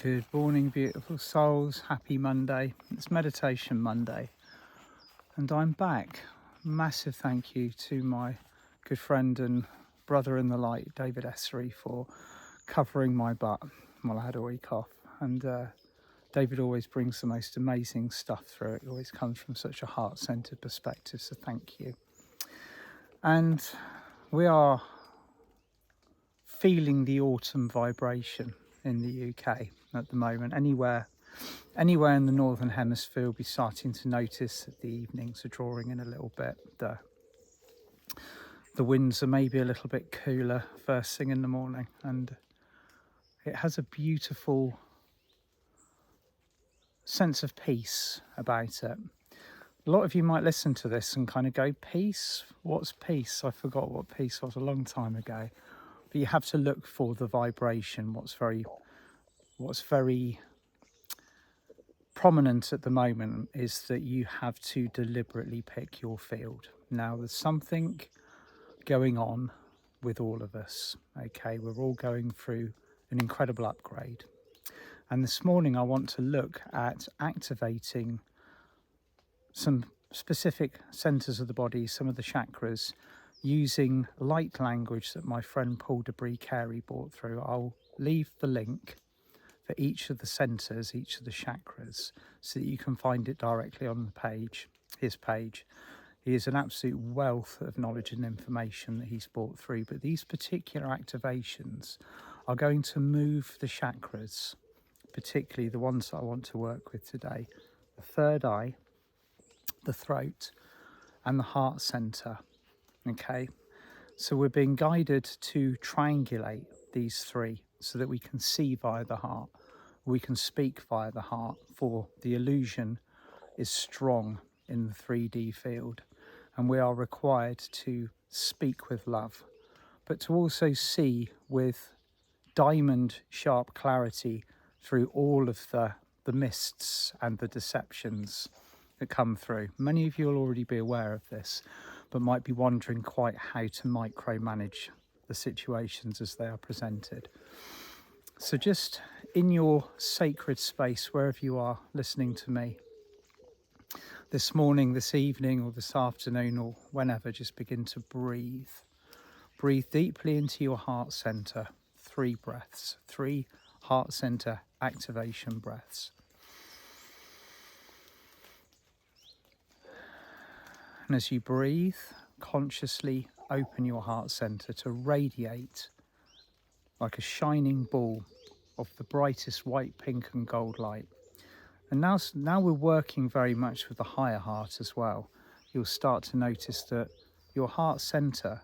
Good morning, beautiful souls. Happy Monday. It's Meditation Monday, and I'm back. Massive thank you to my good friend and brother in the light, David Essery, for covering my butt while I had a week off. And David always brings the most amazing stuff through. It always comes from such a heart-centered perspective, so thank you. And we are feeling the autumn vibration in the UK at the moment. Anywhere in the northern hemisphere will be starting to notice that the evenings are drawing in a little bit. The winds are maybe a little bit cooler first thing in the morning, and it has a beautiful sense of peace about it. A lot of you might listen to this and kind of go, peace? What's peace? I forgot what peace was a long time ago. But you have to look for the vibration. What's very prominent at the moment is that you have to deliberately pick your field. Now, there's something going on with all of us. Okay, we're all going through an incredible upgrade. And this morning I want to look at activating some specific centers of the body, some of the chakras, using light language that my friend Paul Debris-Carey brought through. I'll leave the link for each of the centers, each of the chakras, so that you can find it directly on the page, his page. He is an absolute wealth of knowledge and information that he's brought through, but these particular activations are going to move the chakras, particularly the ones that I want to work with today: the third eye, the throat, and the heart center. Okay, so we're being guided to triangulate these three so that we can see via the heart, we can speak via the heart, for the illusion is strong in the 3D field, and we are required to speak with love, but to also see with diamond sharp clarity through all of the mists and the deceptions that come through. Many of you will already be aware of this, but might be wondering quite how to micromanage the situations as they are presented. So just in your sacred space, wherever you are listening to me, this morning, this evening, or this afternoon, or whenever, just begin to breathe. Breathe deeply into your heart center. 3 breaths, 3 heart center activation breaths. And as you breathe, consciously open your heart center to radiate like a shining ball of the brightest white, pink and gold light. And now we're working very much with the higher heart as well. You'll start to notice that your heart center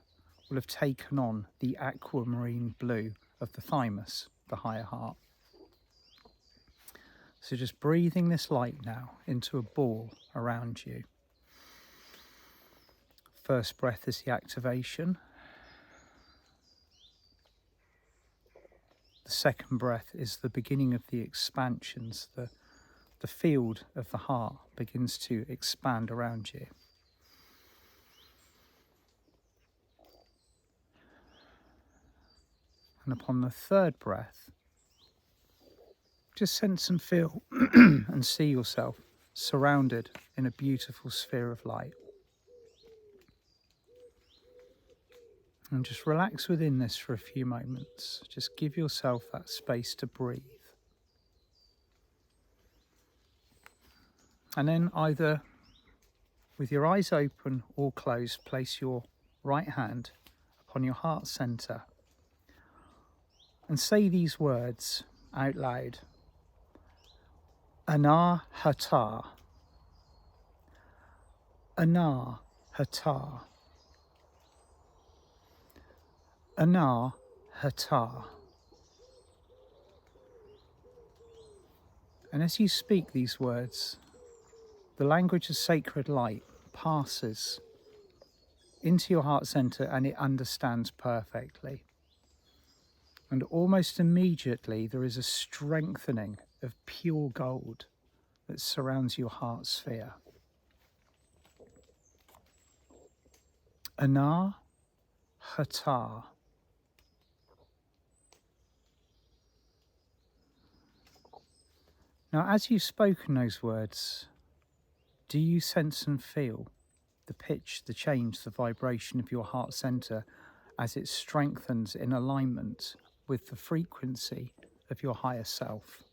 will have taken on the aquamarine blue of the thymus, the higher heart. So just breathing this light now into a ball around you. First breath is the activation. The second breath is the beginning of the expansions. The field of the heart begins to expand around you. And upon the third breath, just sense and feel and see yourself surrounded in a beautiful sphere of light. And just relax within this for a few moments. Just give yourself that space to breathe. And then either with your eyes open or closed, place your right hand upon your heart center and say these words out loud. Anahata. Anahata. Anahata. And as you speak these words, the language of sacred light passes into your heart center and it understands perfectly. And almost immediately there is a strengthening of pure gold that surrounds your heart sphere. Anahata. Now, as you've spoken those words, do you sense and feel the pitch, the change, the vibration of your heart center as it strengthens in alignment with the frequency of your higher self?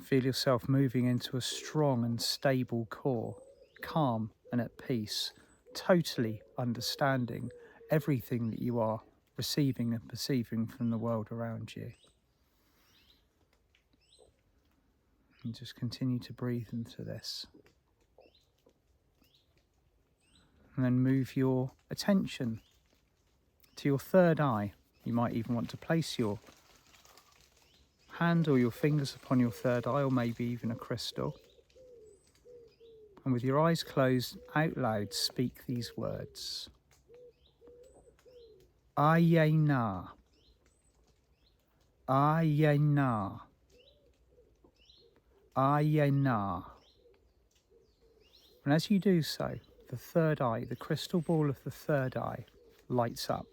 Feel yourself moving into a strong and stable core, calm and at peace, totally understanding everything that you are receiving and perceiving from the world around you. And just continue to breathe into this. And then move your attention to your third eye. You might even want to place your hand or your fingers upon your third eye, or maybe even a crystal. And with your eyes closed, out loud, speak these words. Ayena. Ayena. Ayena. And as you do so, the third eye, the crystal ball of the third eye, lights up.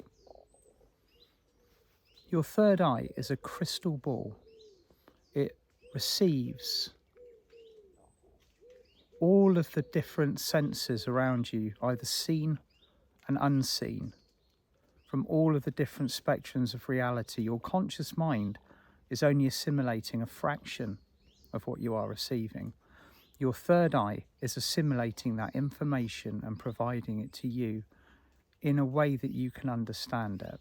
Your third eye is a crystal ball. It receives all of the different senses around you, either seen and unseen, from all of the different spectrums of reality. Your conscious mind is only assimilating a fraction of what you are receiving. Your third eye is assimilating that information and providing it to you in a way that you can understand it.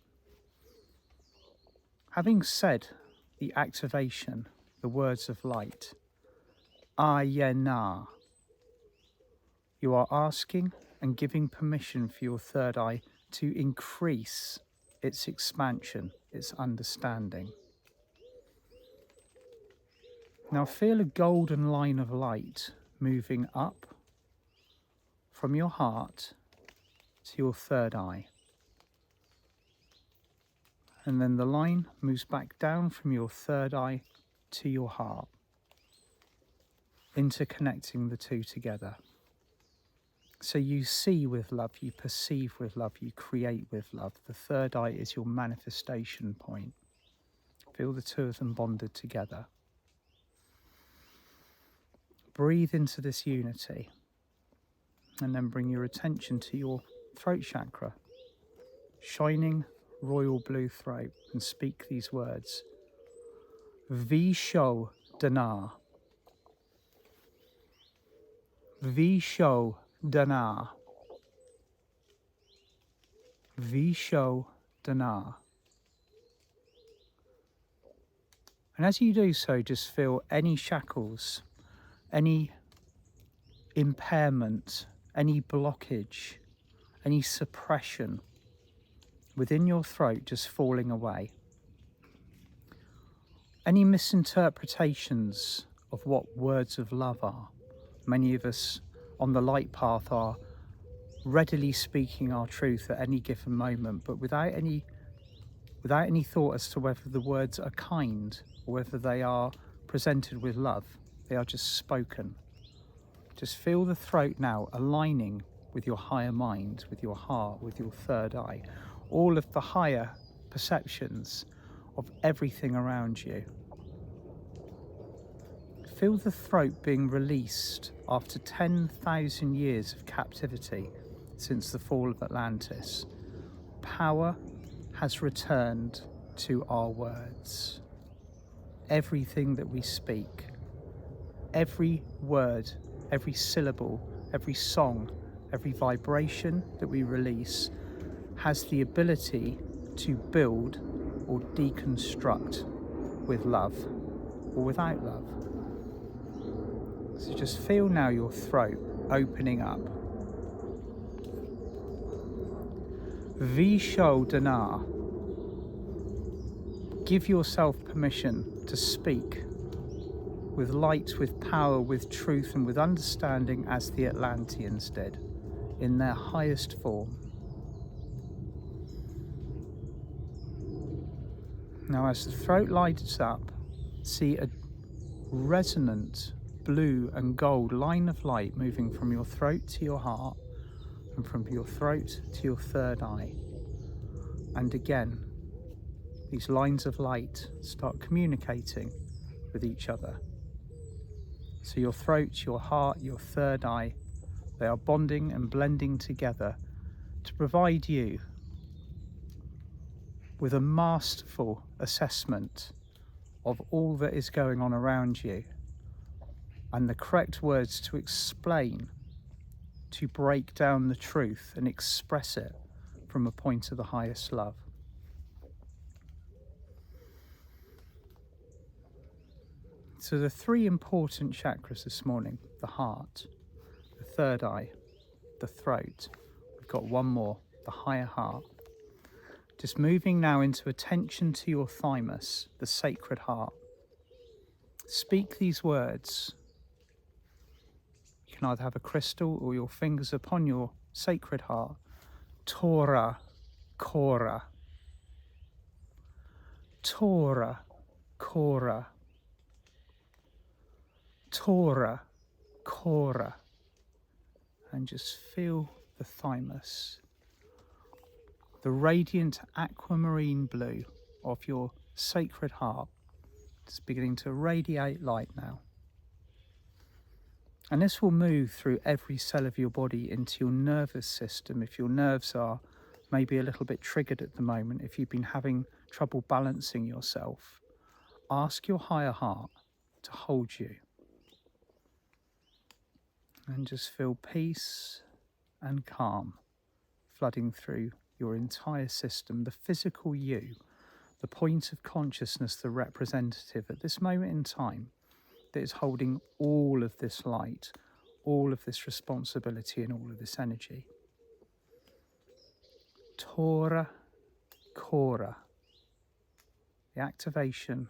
Having said the activation, the words of light, Ayena, you are asking and giving permission for your third eye to increase its expansion, its understanding. Now feel a golden line of light moving up from your heart to your third eye. And then the line moves back down from your third eye to your heart, interconnecting the two together. So you see with love, you perceive with love, you create with love. The third eye is your manifestation point. Feel the two of them bonded together. Breathe into this unity and then bring your attention to your throat chakra, shining royal blue throat, and speak these words. Visho Dana. Visho Dana. Visho Dana. And as you do so, just feel any shackles, any impairment, any blockage, any suppression within your throat just falling away. Any misinterpretations of what words of love are. Many of us on the light path are readily speaking our truth at any given moment, but without any thought as to whether the words are kind or whether they are presented with love. They are just spoken. Just feel the throat now aligning with your higher mind, with your heart, with your third eye. All of the higher perceptions of everything around you. Feel the throat being released after 10,000 years of captivity since the fall of Atlantis. Power has returned to our words. Everything that we speak, every word, every syllable, every song, every vibration that we release has the ability to build or deconstruct with love or without love. So just feel now your throat opening up. Visho Dana. Give yourself permission to speak with light, with power, with truth, and with understanding as the Atlanteans did, in their highest form. Now as the throat lights up, see a resonant blue and gold line of light moving from your throat to your heart, and from your throat to your third eye. And again, these lines of light start communicating with each other. So your throat, your heart, your third eye, they are bonding and blending together to provide you with a masterful assessment of all that is going on around you and the correct words to explain, to break down the truth and express it from a point of the highest love. So the three important chakras this morning: the heart, the third eye, the throat. We've got one more, the higher heart. Just moving now into attention to your thymus, the sacred heart. Speak these words. You can either have a crystal or your fingers upon your sacred heart. Tora, Kora. Tora, Kora. Tora, Kora. And just feel the thymus, the radiant aquamarine blue of your sacred heart. It's beginning to radiate light now. And this will move through every cell of your body into your nervous system. If your nerves are maybe a little bit triggered at the moment, if you've been having trouble balancing yourself, ask your higher heart to hold you. And just feel peace and calm flooding through your entire system, the physical you, the point of consciousness, the representative at this moment in time that is holding all of this light, all of this responsibility and all of this energy. Tora, Kora, the activation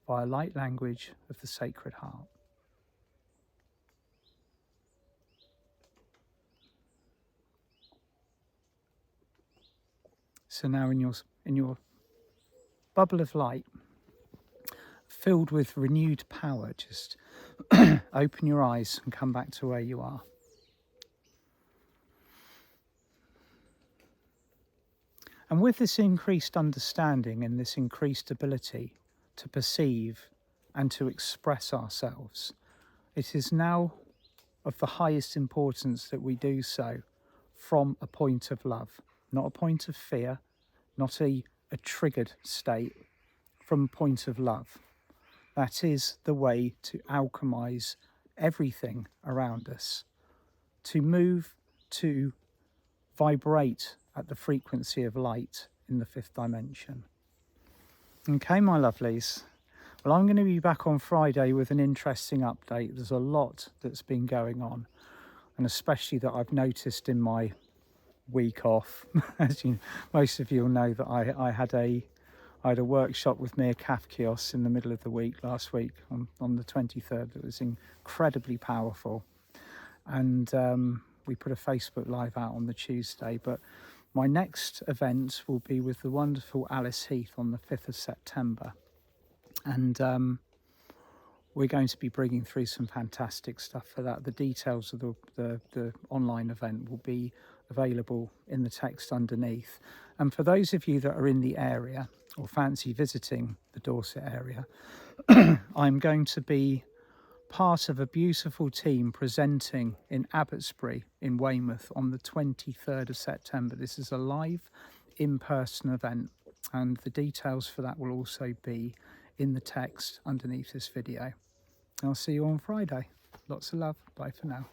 via light language of the sacred heart. So now in your bubble of light, filled with renewed power, just open your eyes and come back to where you are. And with this increased understanding and this increased ability to perceive and to express ourselves, it is now of the highest importance that we do so from a point of love, not a point of fear, not a triggered state, from a point of love. That is the way to alchemize everything around us, to move, to vibrate at the frequency of light in the fifth dimension. Okay, my lovelies. Well, I'm going to be back on Friday with an interesting update. There's a lot that's been going on, and especially that I've noticed in my week off. As most of you will know, that I had a workshop with Mir Kafkios in the middle of the week last week on the 23rd. That was incredibly powerful, and we put a Facebook Live out on the Tuesday. But my next event will be with the wonderful Alice Heath on the 5th of September, and we're going to be bringing through some fantastic stuff for that. The details of the online event will be available in the text underneath. And for those of you that are in the area or fancy visiting the Dorset area, I'm going to be part of a beautiful team presenting in Abbotsbury in Weymouth on the 23rd of September. This is a live in-person event, and the details for that will also be in the text underneath this video. I'll see you on Friday. Lots of love. Bye for now.